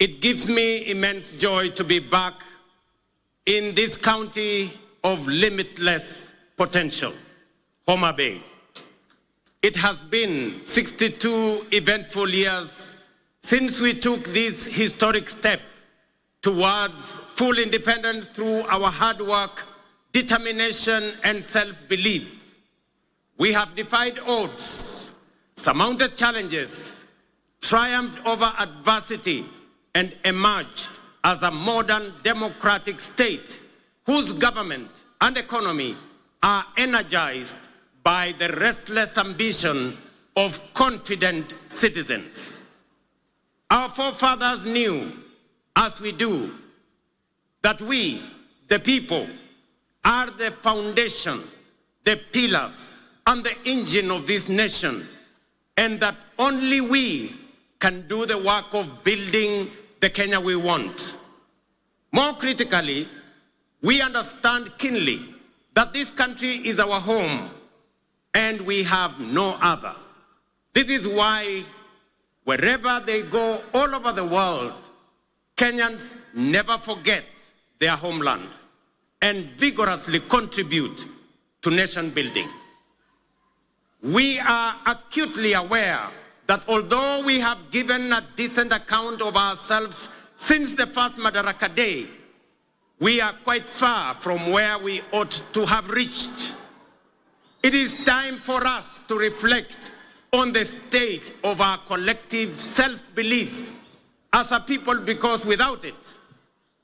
It gives me immense joy to be back in this county of limitless potential, Homa Bay. It has been 62 eventful years since we took this historic step towards full independence through our hard work, determination, and self-belief. We have defied odds, surmounted challenges, triumphed over adversity, and emerged as a modern democratic state whose government and economy are energized by the restless ambition of confident citizens. Our forefathers knew, as we do, that we, the people, are the foundation, the pillars, and the engine of this nation, and that only we can do the work of building the Kenya we want. More critically, we understand keenly that this country is our home and we have no other. This is why wherever they go all over the world, Kenyans never forget their homeland and vigorously contribute to nation building. We are acutely aware that although we have given a decent account of ourselves since the first Madaraka day, we are quite far from where we ought to have reached. It is time for us to reflect on the state of our collective self-belief as a people, because without it,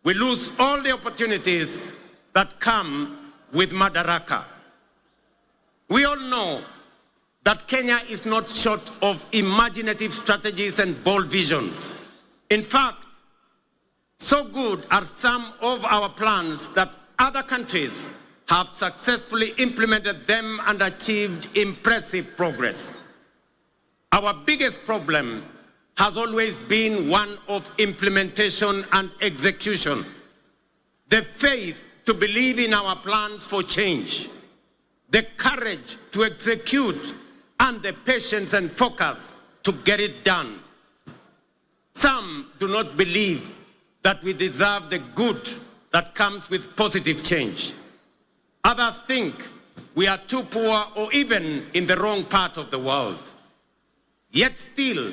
we lose all the opportunities that come with Madaraka. We all know that Kenya is not short of imaginative strategies and bold visions. In fact, so good are some of our plans that other countries have successfully implemented them and achieved impressive progress. Our biggest problem has always been one of implementation and execution. The faith to believe in our plans for change, the courage to execute, and the patience and focus to get it done. Some do not believe that we deserve the good that comes with positive change. Others think we are too poor or even in the wrong part of the world. Yet still,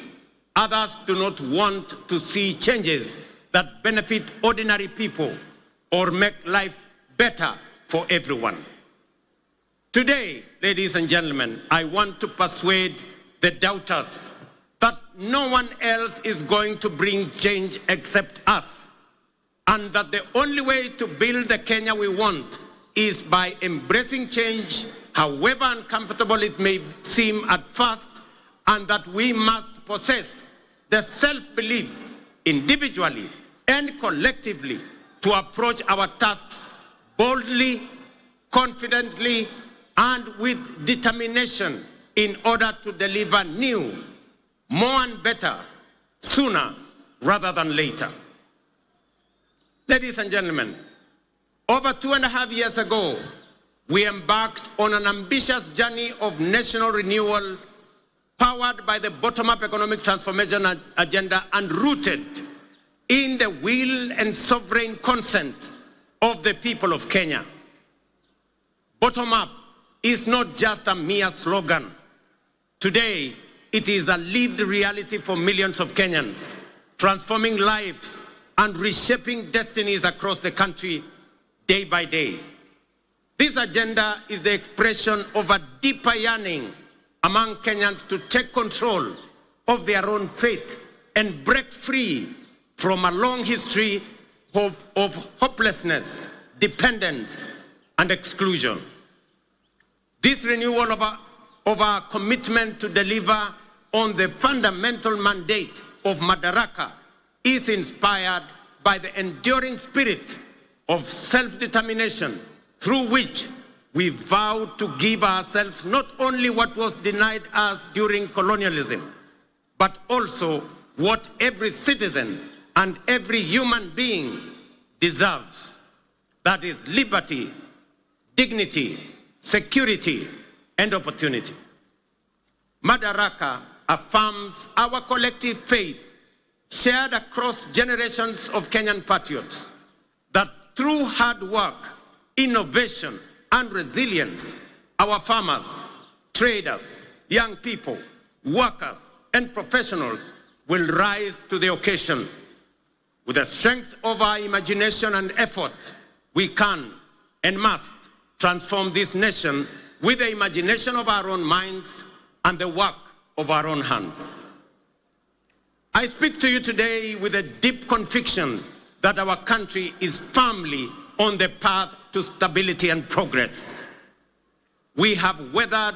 others do not want to see changes that benefit ordinary people or make life better for everyone. Today, ladies and gentlemen, I want to persuade the doubters that no one else is going to bring change except us, and that the only way to build the Kenya we want is by embracing change, however uncomfortable it may seem at first, and that we must possess the self-belief individually and collectively to approach our tasks boldly, confidently, and with determination in order to deliver new, more and better, sooner rather than later. Ladies and gentlemen, over 2.5 years ago, we embarked on an ambitious journey of national renewal powered by the bottom-up economic transformation agenda and rooted in the will and sovereign consent of the people of Kenya. Bottom-up is not just a mere slogan. Today, it is a lived reality for millions of Kenyans, transforming lives and reshaping destinies across the country day by day. This agenda is the expression of a deeper yearning among Kenyans to take control of their own fate and break free from a long history of hopelessness, dependence, and exclusion. This renewal of our commitment to deliver on the fundamental mandate of Madaraka is inspired by the enduring spirit of self-determination through which we vow to give ourselves not only what was denied us during colonialism, but also what every citizen and every human being deserves. That is liberty, dignity, security, and opportunity. Madaraka affirms our collective faith shared across generations of Kenyan patriots, that through hard work, innovation, and resilience, our farmers, traders, young people, workers, and professionals will rise to the occasion. With the strength of our imagination and effort, we can and must transform this nation with the imagination of our own minds and the work of our own hands. I speak to you today with a deep conviction that our country is firmly on the path to stability and progress. We have weathered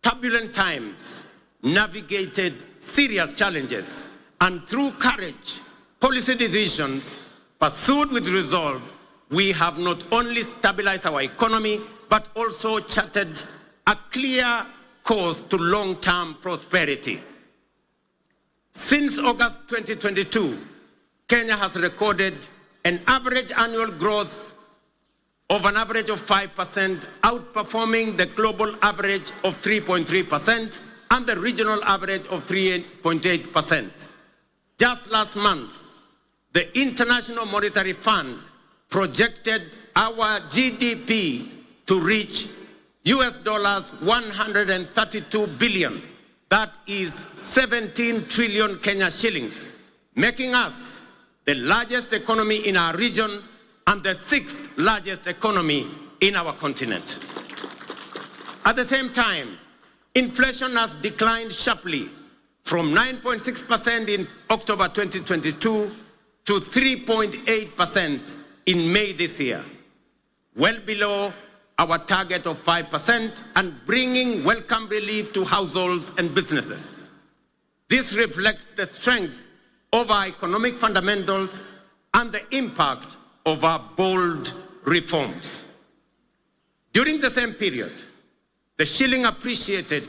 turbulent times, navigated serious challenges, and through courage, policy decisions pursued with resolve, we have not only stabilized our economy, but also charted a clear course to long-term prosperity. Since August 2022, Kenya has recorded an average annual growth of an average of 5%, outperforming the global average of 3.3% and the regional average of 3.8%. Just last month, the International Monetary Fund projected our GDP to reach US dollars 132 billion. That is 17 trillion Kenya shillings, making us the largest economy in our region and the 6th largest economy in our continent. At the same time, inflation has declined sharply from 9.6% in October 2022 to 3.8% in May this year, well below our target of 5% and bringing welcome relief to households and businesses. This reflects the strength of our economic fundamentals and the impact of our bold reforms. During the same period, the shilling appreciated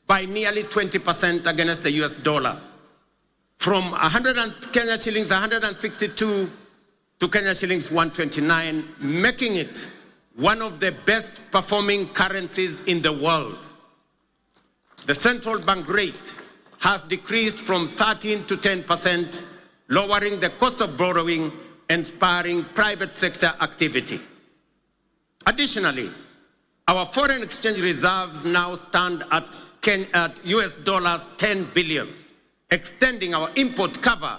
by nearly 20% against the US dollar, from Kenya shillings 162 to Kenya shillings 129, making it one of the best performing currencies in the world. The central bank rate has decreased from 13 to 10%, lowering the cost of borrowing and spurring private sector activity. Additionally, our foreign exchange reserves now stand at US dollars 10 billion, extending our import cover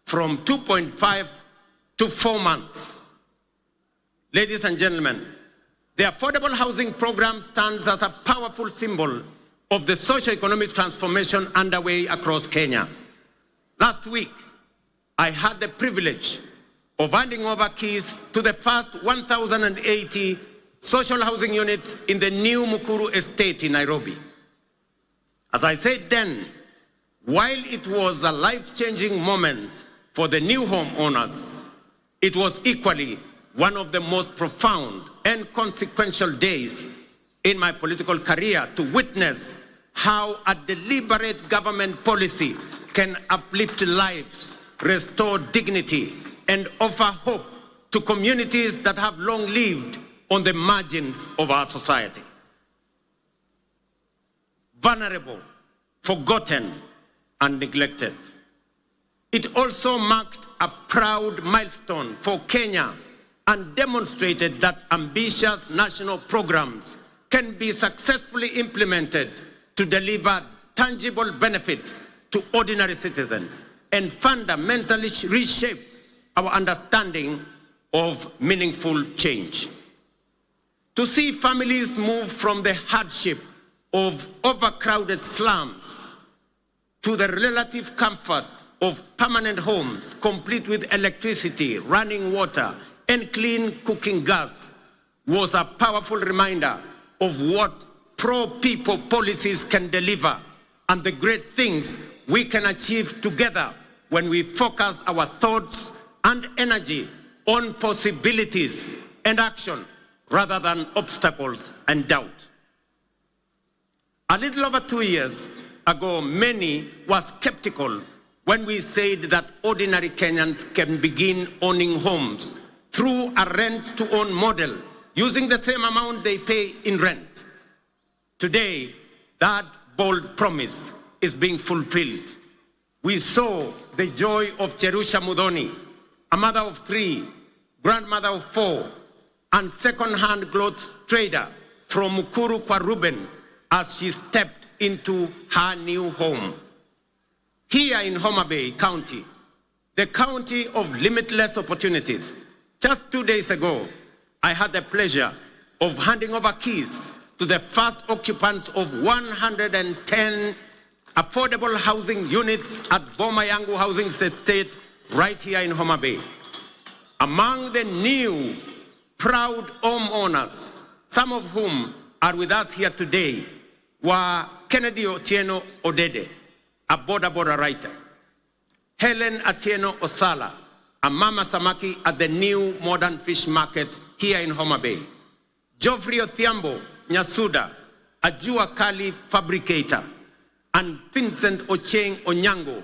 from 2.5 to 4 months. Ladies and gentlemen, the affordable housing program stands as a powerful symbol of the socio-economic transformation underway across Kenya. Last week, I had the privilege of handing over keys to the first 1,080 social housing units in the new Mukuru estate in Nairobi. As I said then, while it was a life-changing moment for the new homeowners, it was equally one of the most profound and consequential days in my political career to witness how a deliberate government policy can uplift lives, restore dignity, and offer hope to communities that have long lived on the margins of our society. Vulnerable, forgotten, and neglected. It also marked a proud milestone for Kenya and demonstrated that ambitious national programs can be successfully implemented to deliver tangible benefits to ordinary citizens and fundamentally reshape our understanding of meaningful change. To see families move from the hardship of overcrowded slums to the relative comfort of permanent homes, complete with electricity, running water, and clean cooking gas, was a powerful reminder of what pro-people policies can deliver and the great things we can achieve together when we focus our thoughts and energy on possibilities and action rather than obstacles and doubt. A little over 2 years ago, many were skeptical when we said that ordinary Kenyans can begin owning homes through a rent-to-own model using the same amount they pay in rent. Today, that bold promise is being fulfilled. We saw the joy of Cherusha Mudhoni, a mother of 3, grandmother of 4, and second-hand clothes trader from Mukuru kwa Ruben as she stepped into her new home. Here in Homa Bay County, the county of limitless opportunities, just 2 days ago, I had the pleasure of handing over keys to the first occupants of 110 affordable housing units at Boma Yangu Housing Estate right here in Homa Bay. Among the new proud homeowners, some of whom are with us here today, were Kennedy Otieno Odede, a border writer, Helen Atieno Osala, a mama samaki at the new modern fish market here in Homa Bay, Geoffrey Othiambo Nyasuda, a Jua Kali fabricator, and Vincent Ocheng Onyango,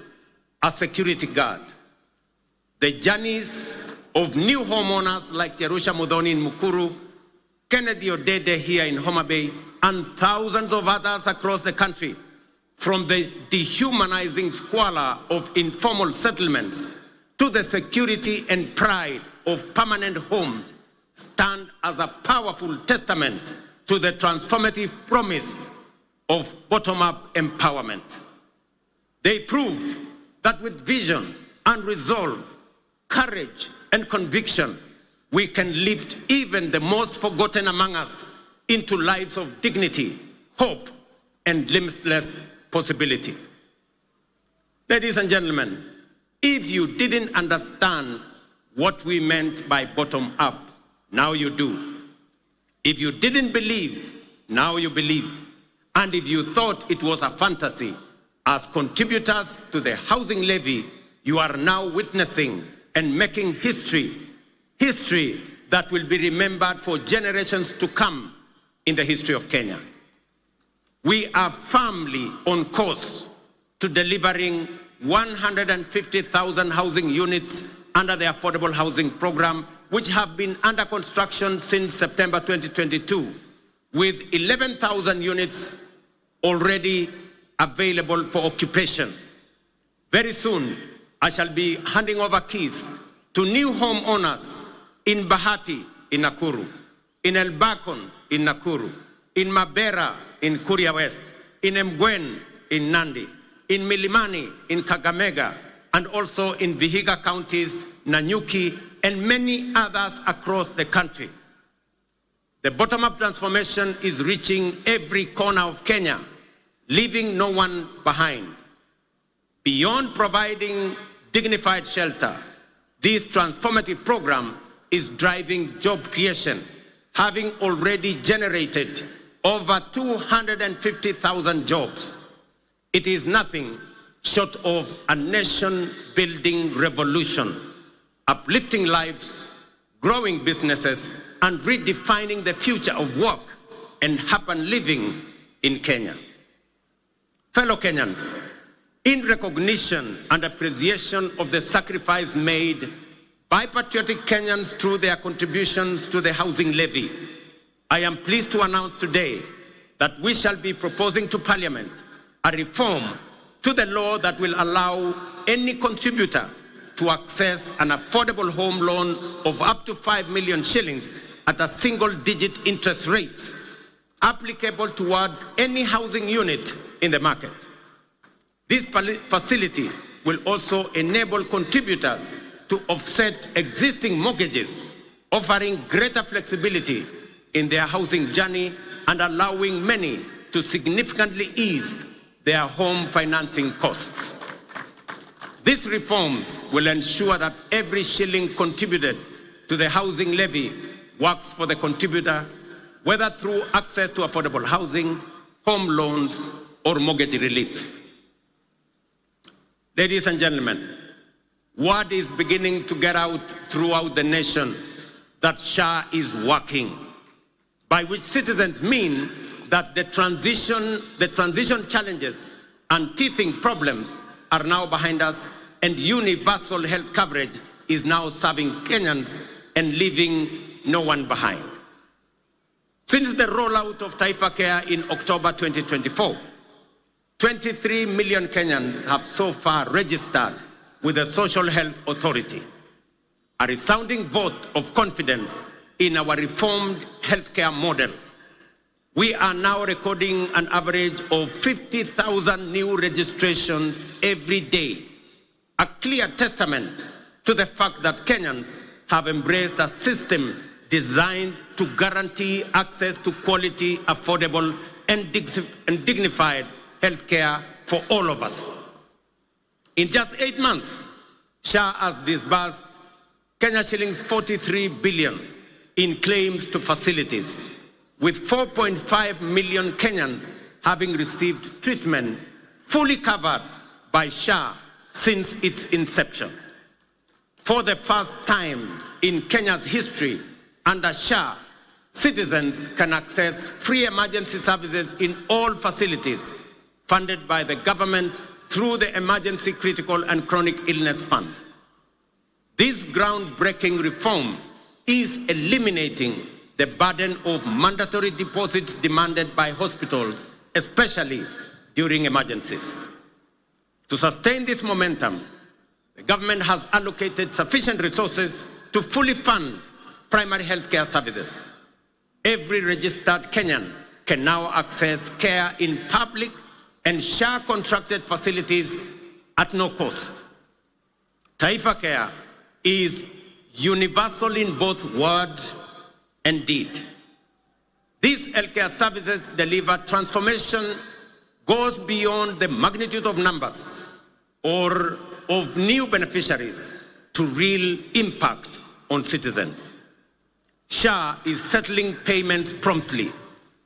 a security guard. The journeys of new homeowners like Cherusha Mudhoni in Mukuru, Kennedy Odede here in Homa Bay, and thousands of others across the country, from the dehumanizing squalor of informal settlements to the security and pride of permanent homes, stand as a powerful testament to the transformative promise of bottom-up empowerment. They prove that with vision and resolve, courage and conviction, we can lift even the most forgotten among us into lives of dignity, hope, and limitless possibility. Ladies and gentlemen, if you didn't understand what we meant by bottom-up, now you do. If you didn't believe, now you believe. And if you thought it was a fantasy, as contributors to the housing levy, you are now witnessing and making history that will be remembered for generations to come in the history of Kenya. We are firmly on course to delivering 150,000 housing units under the Affordable Housing Program, which have been under construction since September 2022, with 11,000 units already available for occupation. Very soon, I shall be handing over keys to new homeowners in Bahati, in Nakuru, in Elbakon, in Nakuru, in Mabera, in Kuria West, in Mgwen, in Nandi, in Milimani, in Kakamega, and also in Vihiga counties, Nanyuki, and many others across the country. The bottom-up transformation is reaching every corner of Kenya, leaving no one behind. Beyond providing dignified shelter, this transformative program is driving job creation, having already generated over 250,000 jobs. It is nothing short of a nation-building revolution, uplifting lives, growing businesses, and redefining the future of work and urban living in Kenya. Fellow Kenyans, in recognition and appreciation of the sacrifice made by patriotic Kenyans through their contributions to the housing levy, I am pleased to announce today that we shall be proposing to Parliament a reform to the law that will allow any contributor to access an affordable home loan of up to 5 million shillings at a single-digit interest rate, applicable towards any housing unit in the market. This facility will also enable contributors to offset existing mortgages, offering greater flexibility in their housing journey and allowing many to significantly ease their home financing costs. These reforms will ensure that every shilling contributed to the housing levy works for the contributor, whether through access to affordable housing, home loans, or mortgage relief. Ladies and gentlemen, word is beginning to get out throughout the nation that SHA is working, by which citizens mean that the transition challenges and teething problems are now behind us, and universal health coverage is now serving Kenyans and leaving no one behind. Since the rollout of Taifa Care in October 2024, 23 million Kenyans have so far registered with the Social Health Authority, a resounding vote of confidence in our reformed healthcare model. We are now recording an average of 50,000 new registrations every day, a clear testament to the fact that Kenyans have embraced a system designed to guarantee access to quality, affordable, and dignified healthcare for all of us. In just 8 months, SHA has disbursed Kenya shillings 43 billion in claims to facilities, with 4.5 million Kenyans having received treatment fully covered by SHA since its inception. For the first time in Kenya's history, under SHA, citizens can access free emergency services in all facilities funded by the government through the Emergency Critical and Chronic Illness Fund. This groundbreaking reform is eliminating the burden of mandatory deposits demanded by hospitals, especially during emergencies. To sustain this momentum, the government has allocated sufficient resources to fully fund primary healthcare services. Every registered Kenyan can now access care in public and SHA-contracted facilities at no cost. Taifa Care is universal in both word and deed. These healthcare services deliver transformation goes beyond the magnitude of numbers or of new beneficiaries to real impact on citizens. SHA is settling payments promptly,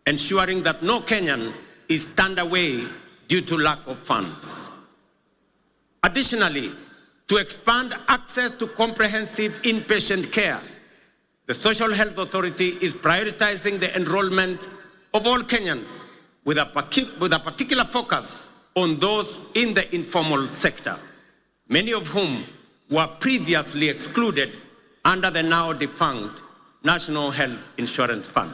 ensuring that no Kenyan is turned away due to lack of funds. Additionally, to expand access to comprehensive inpatient care, the Social Health Authority is prioritizing the enrollment of all Kenyans with a particular focus on those in the informal sector, many of whom were previously excluded under the now defunct National Health Insurance Fund.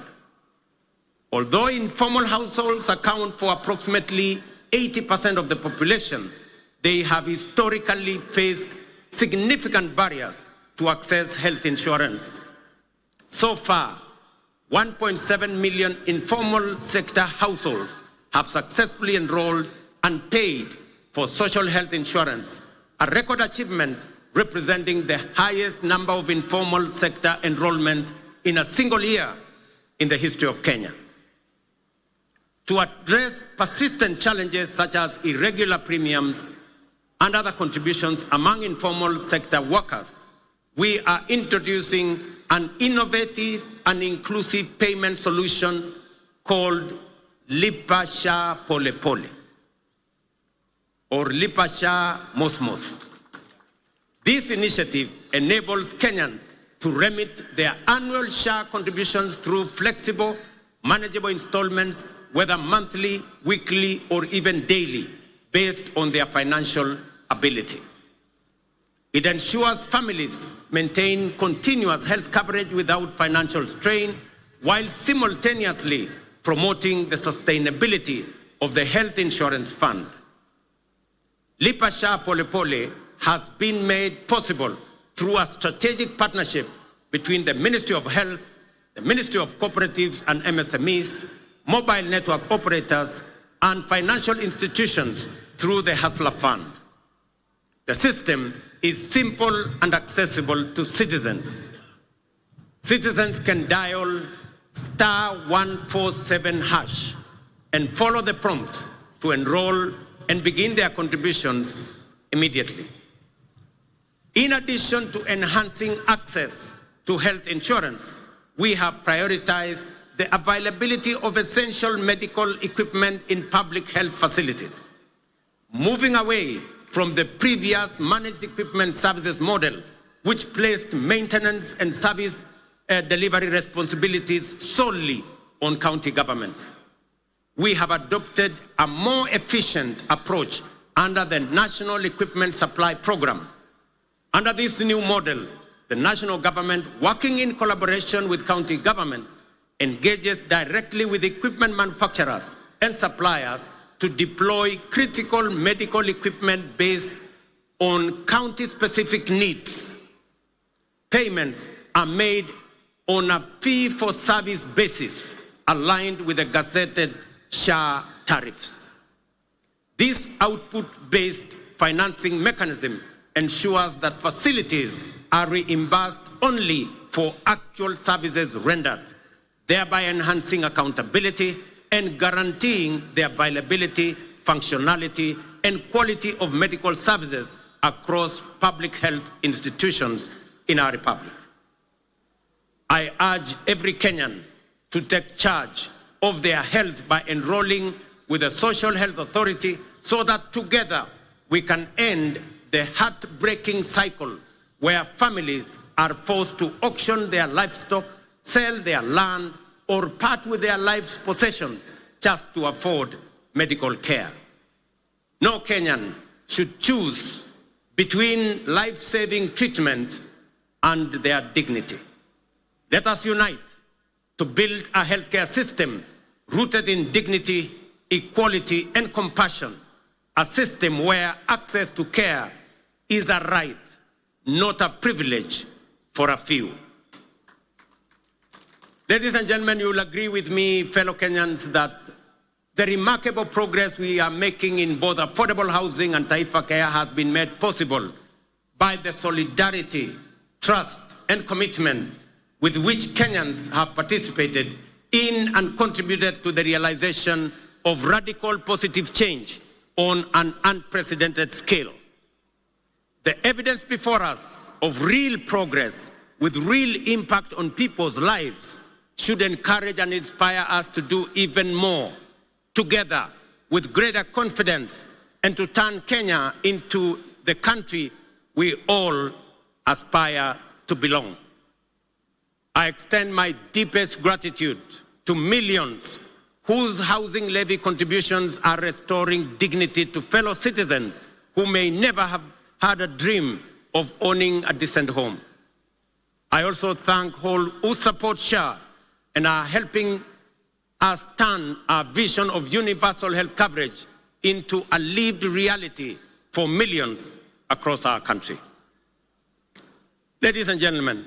Although informal households account for approximately 80% of the population, they have historically faced significant barriers to access health insurance. So far, 1.7 million informal sector households have successfully enrolled and paid for social health insurance, a record achievement representing the highest number of informal sector enrollment in a single year in the history of Kenya. To address persistent challenges such as irregular premiums and other contributions among informal sector workers, we are introducing an innovative and inclusive payment solution called Lipa Sha Pole Pole or Lipa Sha Mos Mos. This initiative enables Kenyans to remit their annual SHA contributions through flexible, manageable installments, whether monthly, weekly, or even daily, based on their financial ability. It ensures families maintain continuous health coverage without financial strain, while simultaneously promoting the sustainability of the health insurance fund. Lipa Sha Pole Pole has been made possible through a strategic partnership between the Ministry of Health, the Ministry of Cooperatives and MSMEs, mobile network operators, and financial institutions through the Hustler Fund. The system is simple and accessible to citizens. Citizens can dial *147# and follow the prompts to enroll and begin their contributions immediately. In addition to enhancing access to health insurance, we have prioritized the availability of essential medical equipment in public health facilities, moving away from the previous managed equipment services model, which placed maintenance and service delivery responsibilities solely on county governments. We have adopted a more efficient approach under the National Equipment Supply Program. Under this new model, the national government, working in collaboration with county governments, engages directly with equipment manufacturers and suppliers to deploy critical medical equipment based on county-specific needs. Payments are made on a fee-for-service basis aligned with the gazetted SHA tariffs. This output-based financing mechanism ensures that facilities are reimbursed only for actual services rendered, thereby enhancing accountability and guaranteeing the availability, functionality, and quality of medical services across public health institutions in our republic. I urge every Kenyan to take charge of their health by enrolling with the Social Health Authority so that together we can end the heartbreaking cycle where families are forced to auction their livestock, sell their land, or part with their life's possessions just to afford medical care. No Kenyan should choose between life-saving treatment and their dignity. Let us unite to build a healthcare system rooted in dignity, equality, and compassion, a system where access to care is a right, not a privilege for a few. Ladies and gentlemen, you will agree with me, fellow Kenyans, that the remarkable progress we are making in both affordable housing and Taifa Care has been made possible by the solidarity, trust, and commitment with which Kenyans have participated in and contributed to the realization of radical positive change on an unprecedented scale. The evidence before us of real progress with real impact on people's lives should encourage and inspire us to do even more together with greater confidence and to turn Kenya into the country we all aspire to belong. I extend my deepest gratitude to millions whose housing levy contributions are restoring dignity to fellow citizens who may never have had a dream of owning a decent home. I also thank all who support SHA and are helping us turn our vision of universal health coverage into a lived reality for millions across our country. Ladies and gentlemen,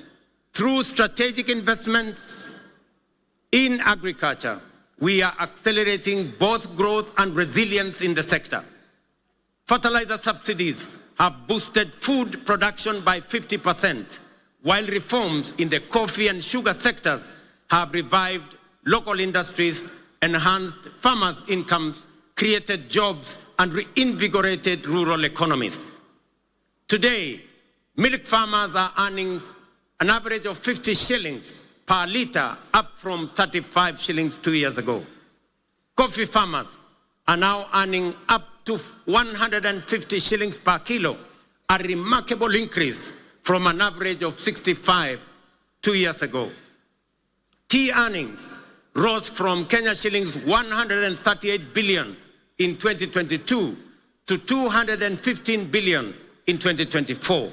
through strategic investments in agriculture, we are accelerating both growth and resilience in the sector. Fertilizer subsidies have boosted food production by 50%, while reforms in the coffee and sugar sectors have revived local industries, enhanced farmers' incomes, created jobs, and reinvigorated rural economies. Today, milk farmers are earning an average of 50 shillings per litre, up from 35 shillings 2 years ago. Coffee farmers are now earning up to 150 shillings per kilo, a remarkable increase from an average of 65 2 years ago. Tea earnings rose from Kenya shillings 138 billion in 2022 to 215 billion in 2024.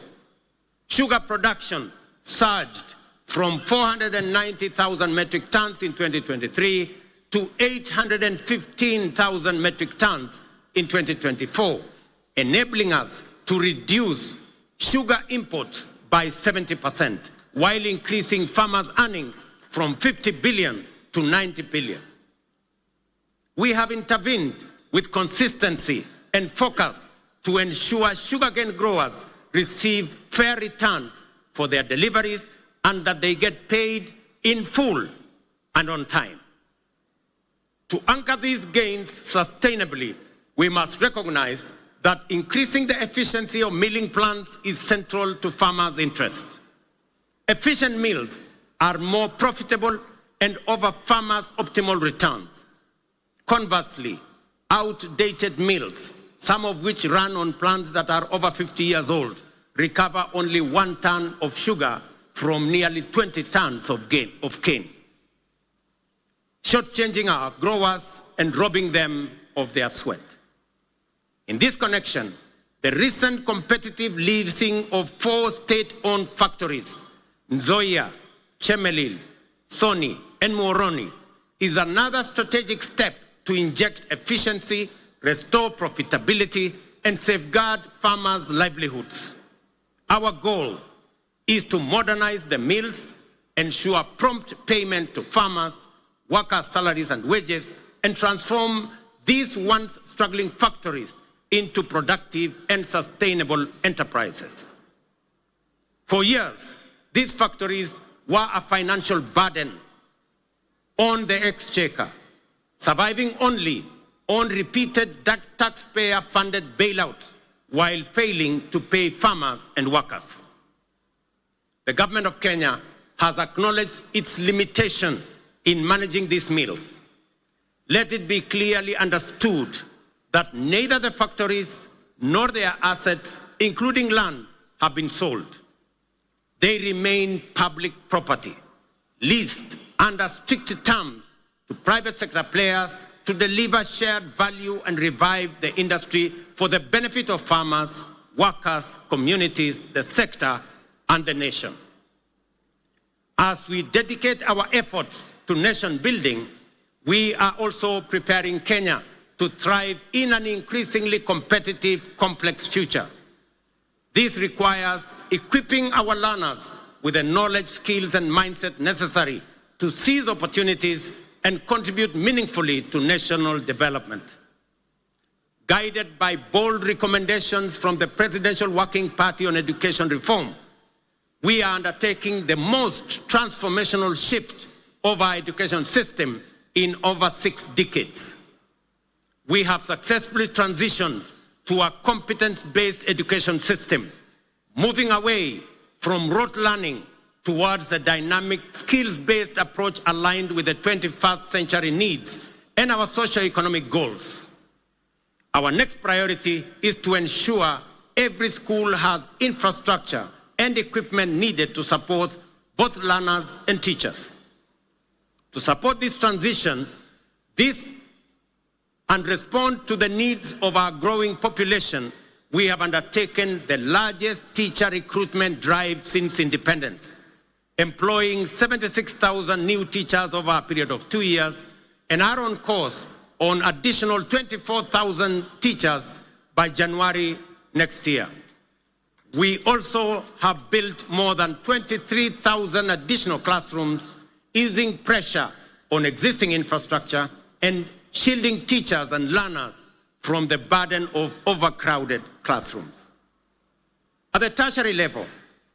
Sugar production surged from 490,000 metric tons in 2023 to 815,000 metric tons in 2024, enabling us to reduce sugar imports by 70%, while increasing farmers' earnings from 50 billion to 90 billion. We have intervened with consistency and focus to ensure sugarcane growers receive fair returns for their deliveries and that they get paid in full and on time. To anchor these gains sustainably, we must recognize that increasing the efficiency of milling plants is central to farmers' interest. Efficient mills are more profitable and offer farmers optimal returns. Conversely, outdated mills, some of which run on plants that are over 50 years old, recover only 1 ton of sugar from nearly 20 tons of cane, shortchanging our growers and robbing them of their sweat. In this connection, the recent competitive leasing of 4 state-owned factories, Nzoia, Chemelil, Sony, and Moroni, is another strategic step to inject efficiency, restore profitability, and safeguard farmers' livelihoods. Our goal is to modernize the mills, ensure prompt payment to farmers, workers' salaries and wages, and transform these once struggling factories into productive and sustainable enterprises. For years, these factories were a financial burden on the exchequer, surviving only on repeated taxpayer-funded bailouts while failing to pay farmers and workers. The government of Kenya has acknowledged its limitations in managing these mills. Let it be clearly understood that neither the factories nor their assets, including land, have been sold. They remain public property, leased under strict terms to private sector players to deliver shared value and revive the industry for the benefit of farmers, workers, communities, the sector, and the nation. As we dedicate our efforts to nation building, we are also preparing Kenya to thrive in an increasingly competitive, complex future. This requires equipping our learners with the knowledge, skills, and mindset necessary to seize opportunities and contribute meaningfully to national development. Guided by bold recommendations from the Presidential Working Party on Education Reform, we are undertaking the most transformational shift of our education system in over 6 decades. We have successfully transitioned to a competence-based education system, moving away from rote learning towards a dynamic, skills-based approach aligned with the 21st century needs and our socio-economic goals. Our next priority is to ensure every school has infrastructure and equipment needed to support both learners and teachers. To support this transition, and respond to the needs of our growing population, we have undertaken the largest teacher recruitment drive since independence, employing 76,000 new teachers over a period of 2 years, and are on course on additional 24,000 teachers by January next year. We also have built more than 23,000 additional classrooms, easing pressure on existing infrastructure and shielding teachers and learners from the burden of overcrowded classrooms. At the tertiary level,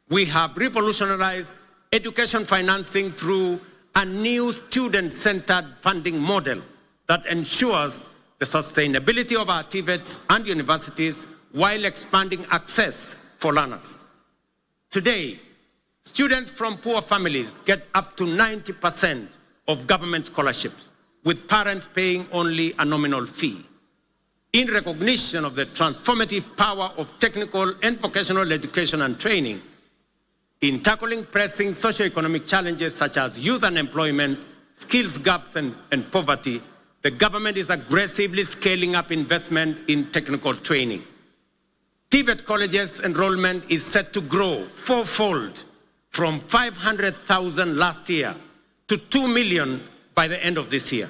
we have revolutionized education financing through a new student-centered funding model that ensures the sustainability of our TVETs and universities while expanding access for learners. Today, students from poor families get up to 90% of government scholarships, with parents paying only a nominal fee. In recognition of the transformative power of technical and vocational education and training, in tackling pressing socioeconomic challenges such as youth unemployment, skills gaps, and poverty, the government is aggressively scaling up investment in technical training. TVET colleges enrollment is set to grow fourfold from 500,000 last year to 2 million by the end of this year,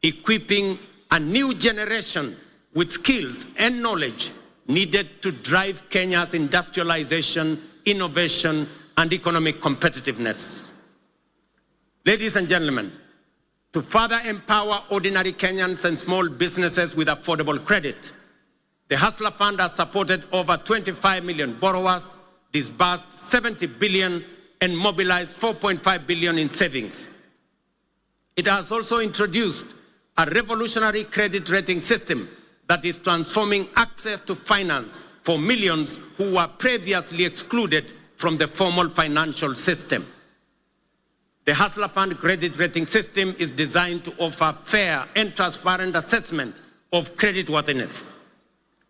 equipping a new generation with skills and knowledge needed to drive Kenya's industrialization, innovation, and economic competitiveness. Ladies and gentlemen, to further empower ordinary Kenyans and small businesses with affordable credit, the Hustler Fund has supported over 25 million borrowers, disbursed 70 billion, and mobilized 4.5 billion in savings. It has also introduced a revolutionary credit rating system that is transforming access to finance for millions who were previously excluded from the formal financial system. The Hustler Fund credit rating system is designed to offer fair and transparent assessment of creditworthiness.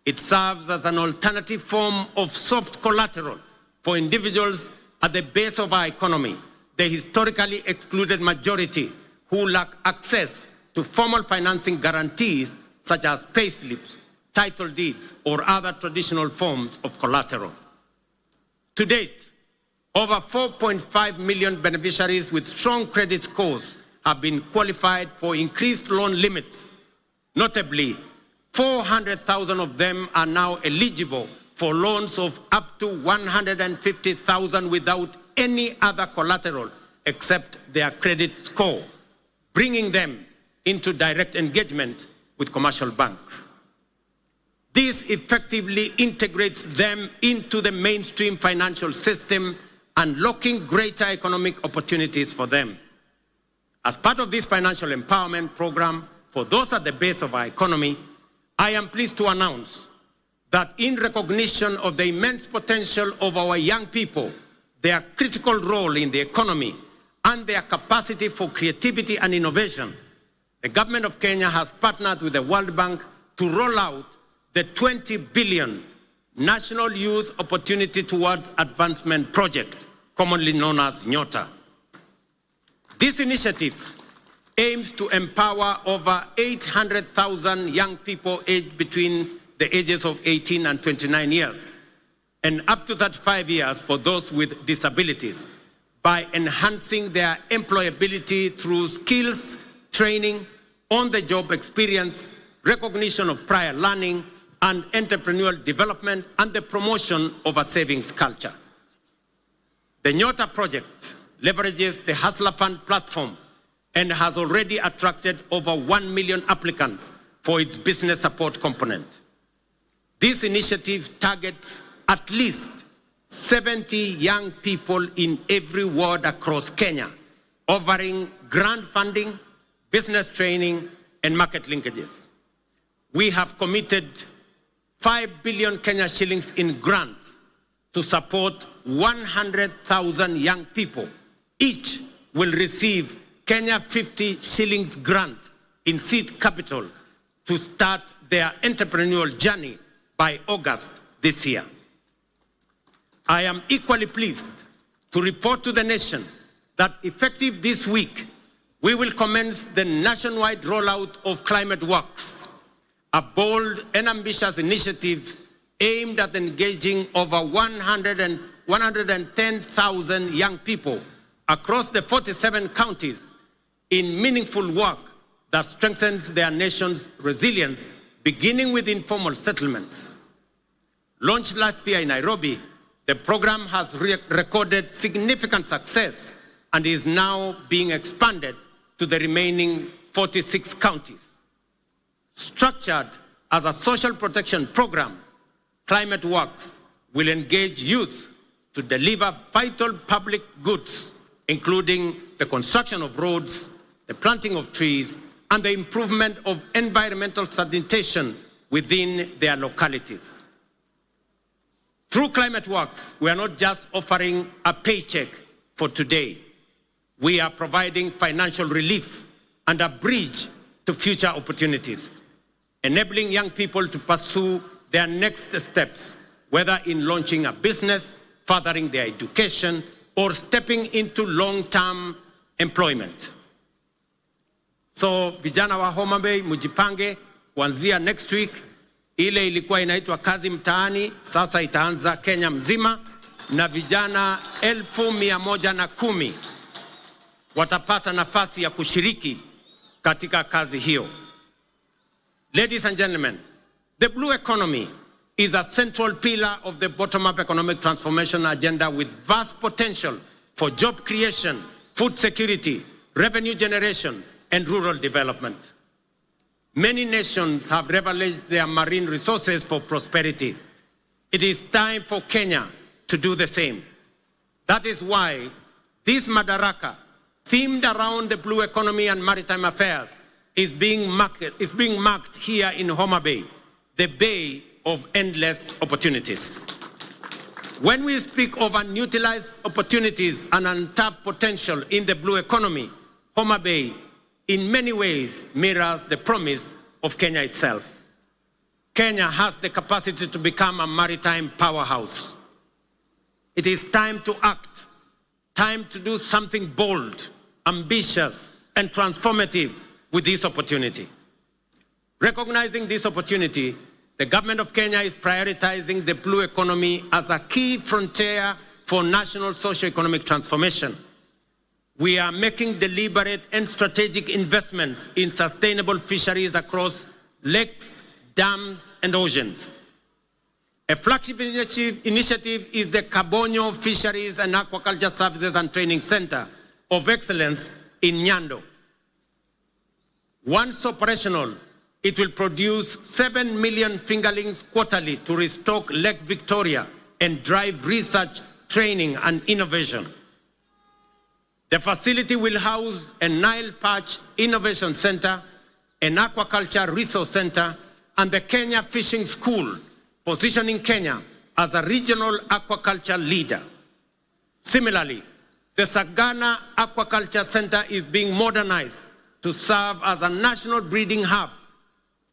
It serves as an alternative form of soft collateral for individuals at the base of our economy, the historically excluded majority who lack access to formal financing guarantees such as payslips, title deeds, or other traditional forms of collateral. To date, over 4.5 million beneficiaries with strong credit scores have been qualified for increased loan limits. Notably, 400,000 of them are now eligible for loans of up to 150,000 without any other collateral except their credit score, bringing them into direct engagement with commercial banks. This effectively integrates them into the mainstream financial system, unlocking greater economic opportunities for them. As part of this financial empowerment program for those at the base of our economy, I am pleased to announce that in recognition of the immense potential of our young people, their critical role in the economy, and their capacity for creativity and innovation, the government of Kenya has partnered with the World Bank to roll out the 20 billion National Youth Opportunity Towards Advancement Project, commonly known as NYOTA. This initiative aims to empower over 800,000 young people aged between the ages of 18 and 29 years, and up to 35 years for those with disabilities, by enhancing their employability through skills, training, on-the-job experience, recognition of prior learning, and entrepreneurial development, and the promotion of a savings culture. The NYOTA project leverages the Hustler Fund platform and has already attracted over 1 million applicants for its business support component. This initiative targets at least 70 young people in every ward across Kenya, offering grant funding, business training, and market linkages. We have committed 5 billion Kenya shillings in grants to support 100,000 young people. Each will receive Kenya 50 shillings grant in seed capital to start their entrepreneurial journey by August this year. I am equally pleased to report to the nation that effective this week, we will commence the nationwide rollout of Climate Works, a bold and ambitious initiative aimed at engaging over 110,000 young people across the 47 counties in meaningful work that strengthens their nation's resilience, beginning with informal settlements. Launched last year in Nairobi, the program has recorded significant success and is now being expanded to the remaining 46 counties. Structured as a social protection program, Climate Works will engage youth to deliver vital public goods, including the construction of roads, the planting of trees, and the improvement of environmental sanitation within their localities. Through Climate Works, we are not just offering a paycheck for today. We are providing financial relief and a bridge to future opportunities, enabling young people to pursue their next steps, whether in launching a business, furthering their education, or stepping into long-term employment. So vijana wa Homa Bay, mujipange kuanzia next week. Ile ilikuwa inaitwa kazi mtaani, sasa itaanza Kenya mzima, na vijana 110,000 watapata nafasi ya kushiriki katika kazi hiyo. Ladies and gentlemen, the blue economy is a central pillar of the bottom-up economic transformation agenda with vast potential for job creation, food security, revenue generation, and rural development. Many nations have leveraged their marine resources for prosperity. It is time for Kenya to do the same. That is why this Madaraka, themed around the blue economy and maritime affairs, is being marked here in Homa Bay, the bay of endless opportunities. When we speak of unutilized opportunities and untapped potential in the blue economy, Homa Bay in many ways mirrors the promise of Kenya itself. Kenya has the capacity to become a maritime powerhouse. It is time to act, time to do something bold, ambitious, and transformative with this opportunity. Recognizing this opportunity, the government of Kenya is prioritizing the blue economy as a key frontier for national socio-economic transformation. We are making deliberate and strategic investments in sustainable fisheries across lakes, dams, and oceans. A flagship initiative is the Kabonyo Fisheries and Aquaculture Services and Training Center of Excellence in Nyando. Once operational, it will produce 7 million fingerlings quarterly to restock Lake Victoria and drive research, training, and innovation. The facility will house a Nile Perch Innovation Center, an Aquaculture Resource Center, and the Kenya Fishing School, positioning Kenya as a regional aquaculture leader. Similarly, the Sagana Aquaculture Center is being modernized to serve as a national breeding hub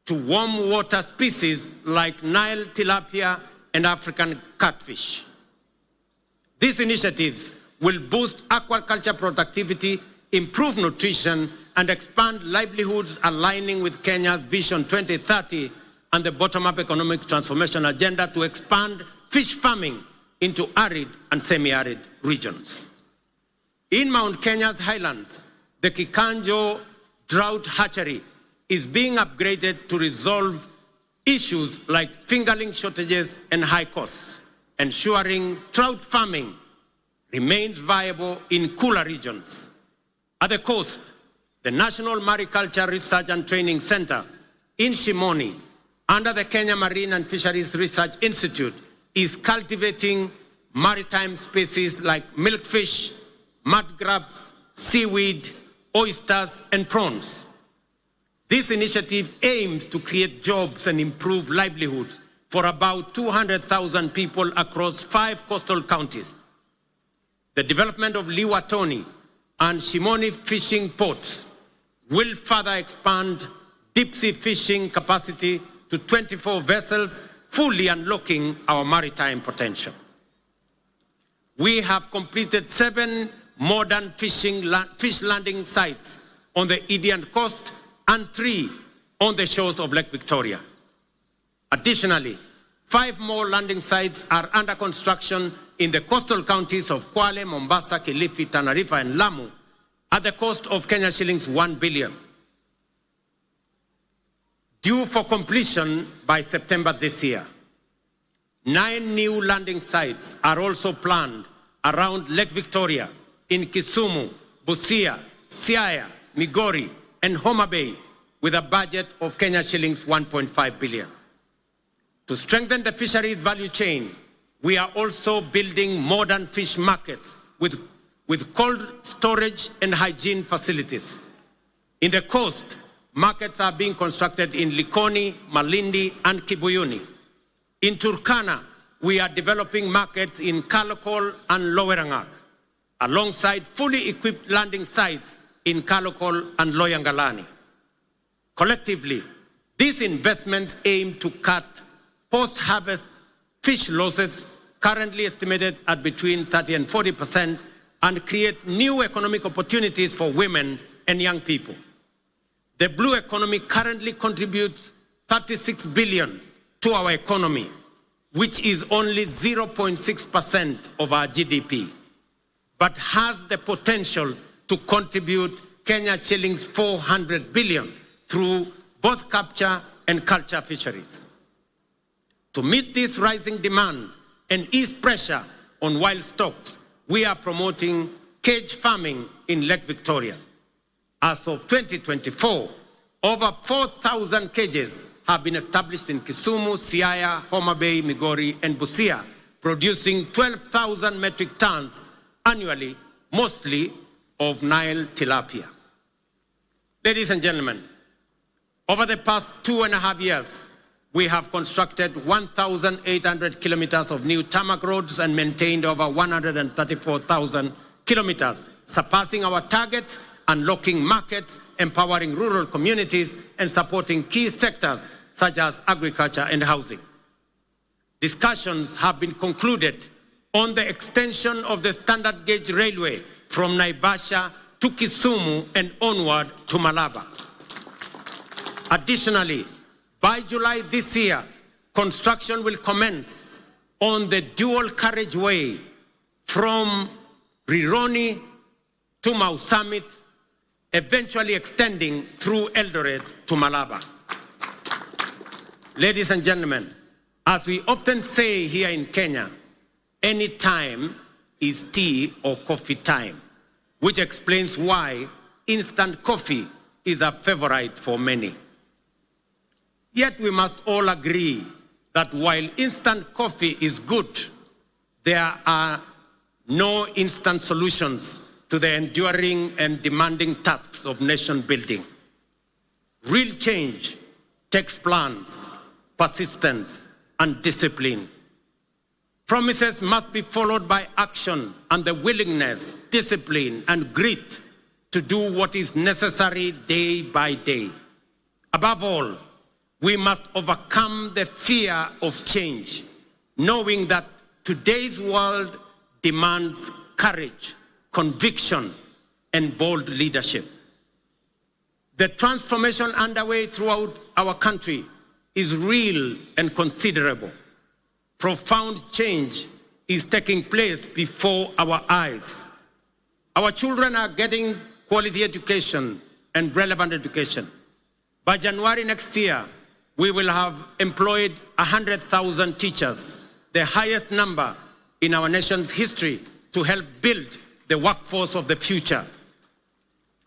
to warm water species like Nile tilapia and African catfish. These initiatives will boost aquaculture productivity, improve nutrition, and expand livelihoods aligning with Kenya's Vision 2030 and the bottom-up economic transformation agenda to expand fish farming into arid and semi-arid regions. In Mount Kenya's highlands, the Kikanjo drought hatchery is being upgraded to resolve issues like fingerling shortages and high costs, ensuring trout farming remains viable in cooler regions. At the coast, the National Mariculture Research and Training Center in Shimoni, under the Kenya Marine and Fisheries Research Institute, is cultivating maritime species like milkfish, mud crabs, seaweed, oysters, and prawns. This initiative aims to create jobs and improve livelihoods for about 200,000 people across 5 coastal counties. The development of Liwatoni and Shimoni fishing ports will further expand deep-sea fishing capacity to 24 vessels, fully unlocking our maritime potential. We have completed 7 modern fish landing sites on the Indian coast and 3 on the shores of Lake Victoria. Additionally, 5 more landing sites are under construction in the coastal counties of Kwale, Mombasa, Kilifi, Tana River, and Lamu at the cost of Kenya shillings 1 billion. Due for completion by September this year. 9 new landing sites are also planned around Lake Victoria, in Kisumu, Busia, Siaya, Migori, and Homa Bay, with a budget of Kenya shillings 1.5 billion. To strengthen the fisheries value chain, we are also building modern fish markets with cold storage and hygiene facilities. In the coast, markets are being constructed in Likoni, Malindi, and Kibuyuni. In Turkana, we are developing markets in Kalokol and Lowerangak, alongside fully equipped landing sites in Kalokol and Loyangalani. Collectively, these investments aim to cut post-harvest fish losses, currently estimated at between 30% and 40%, and create new economic opportunities for women and young people. The blue economy currently contributes 36 billion to our economy, which is only 0.6% of our GDP, but has the potential to contribute Kenya shillings 400 billion through both capture and culture fisheries. To meet this rising demand and ease pressure on wild stocks, we are promoting cage farming in Lake Victoria. As of 2024, over 4,000 cages have been established in Kisumu, Siaya, Homa Bay, Migori, and Busia, producing 12,000 metric tons annually, mostly of Nile tilapia. Ladies and gentlemen, over the past 2.5 years, we have constructed 1,800 kilometers of new tarmac roads and maintained over 134,000 kilometers, surpassing our targets, unlocking markets, empowering rural communities, and supporting key sectors such as agriculture and housing. Discussions have been concluded on the extension of the standard gauge railway from Naivasha to Kisumu and onward to Malaba. Additionally, by July this year, construction will commence on the dual carriageway from Rironi to Mau Summit, eventually extending through Eldoret to Malaba. Ladies and gentlemen, as we often say here in Kenya, any time is tea or coffee time, which explains why instant coffee is a favorite for many. Yet we must all agree that while instant coffee is good, there are no instant solutions to the enduring and demanding tasks of nation building. Real change takes plans, persistence, and discipline. Promises must be followed by action and the willingness, discipline, and grit to do what is necessary day by day. Above all, we must overcome the fear of change, knowing that today's world demands courage, conviction, and bold leadership. The transformation underway throughout our country is real and considerable. Profound change is taking place before our eyes. Our children are getting quality education and relevant education. By January next year, we will have employed 100,000 teachers, the highest number in our nation's history, to help build the workforce of the future.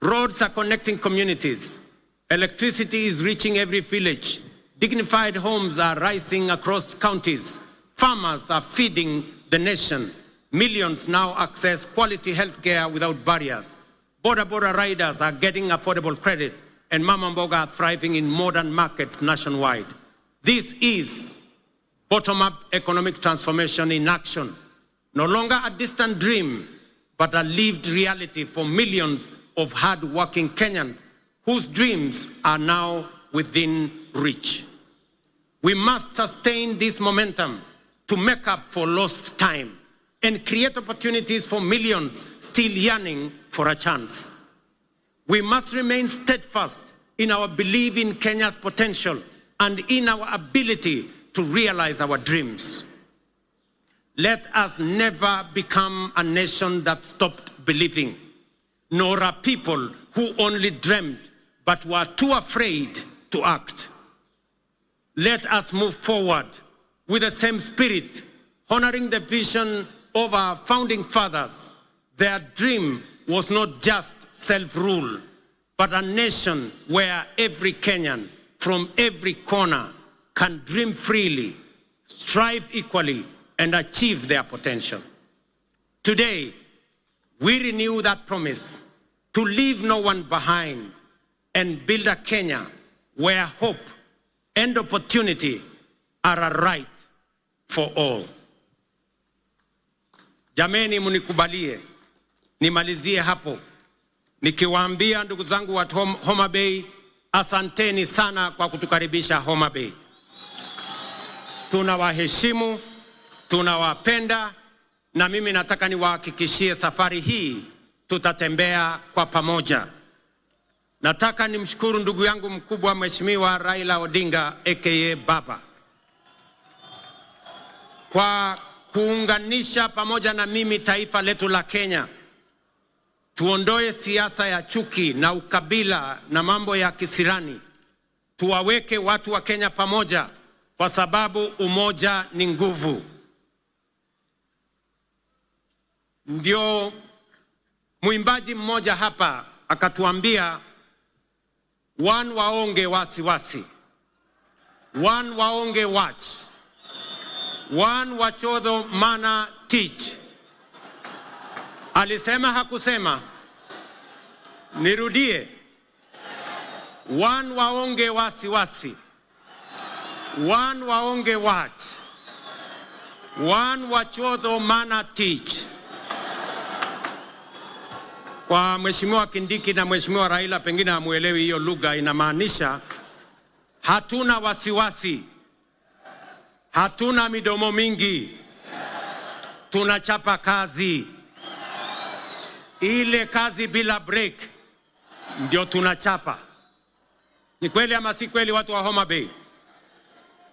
Roads are connecting communities. Electricity is reaching every village. Dignified homes are rising across counties. Farmers are feeding the nation. Millions now access quality healthcare without barriers. Border riders are getting affordable credit, and Mama Mboga are thriving in modern markets nationwide. This is bottom-up economic transformation in action. No longer a distant dream, but a lived reality for millions of hard-working Kenyans whose dreams are now within reach. We must sustain this momentum to make up for lost time and create opportunities for millions still yearning for a chance. We must remain steadfast in our belief in Kenya's potential and in our ability to realize our dreams. Let us never become a nation that stopped believing, nor a people who only dreamed but were too afraid to act. Let us move forward with the same spirit, honoring the vision of our founding fathers. Their dream was not just self-rule, but a nation where every Kenyan from every corner can dream freely, strive equally, and achieve their potential. Today, we renew that promise to leave no one behind and build a Kenya where hope and opportunity are a right for all. Jameni, munikubalie nimalizie hapo nikiwaambia ndugu zangu wa Homa Bay, asanteni sana kwa kutukaribisha Homa Bay. Tunawaheshimu, tunawapenda, na mimi nataka niwahakikishie safari hii tutatembea kwa pamoja. Nataka nimshukuru ndugu yangu mkubwa Mheshimiwa Raila Odinga aka Baba kwa kuunganisha pamoja na mimi taifa letu la Kenya. Tuondoe siasa ya chuki na ukabila na mambo ya kisirani. Tuwaweke watu wa Kenya pamoja kwa sababu umoja ni nguvu. Ndio muimbaji mmoja hapa akatuambia, one waonge wasiwasi, one waonge watch, one wachodho mana teach. Alisema hakusema? Nirudie. One waonge wasiwasi, one waonge watch, one wachodho mana teach. Kwa Mheshimiwa Kindiki na Mheshimiwa Raila pengine hamuelewi hiyo lugha, inamaanisha hatuna wasiwasi, hatuna midomo mingi, tunachapa kazi. Ile kazi bila break ndio tunachapa. Ni kweli ama si kweli, watu wa Homa Bay?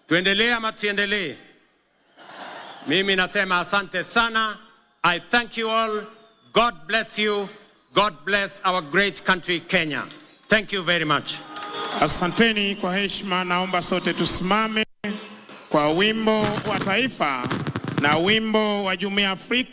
Tuendelee ama tuendelee? Mimi nasema asante sana. I thank you all. God bless you. God bless our great country Kenya. Thank you very much. Asanteni kwa heshima, naomba sote tusimame. kwa wimbo wa taifa na wimbo wa Jumuiya ya Afrika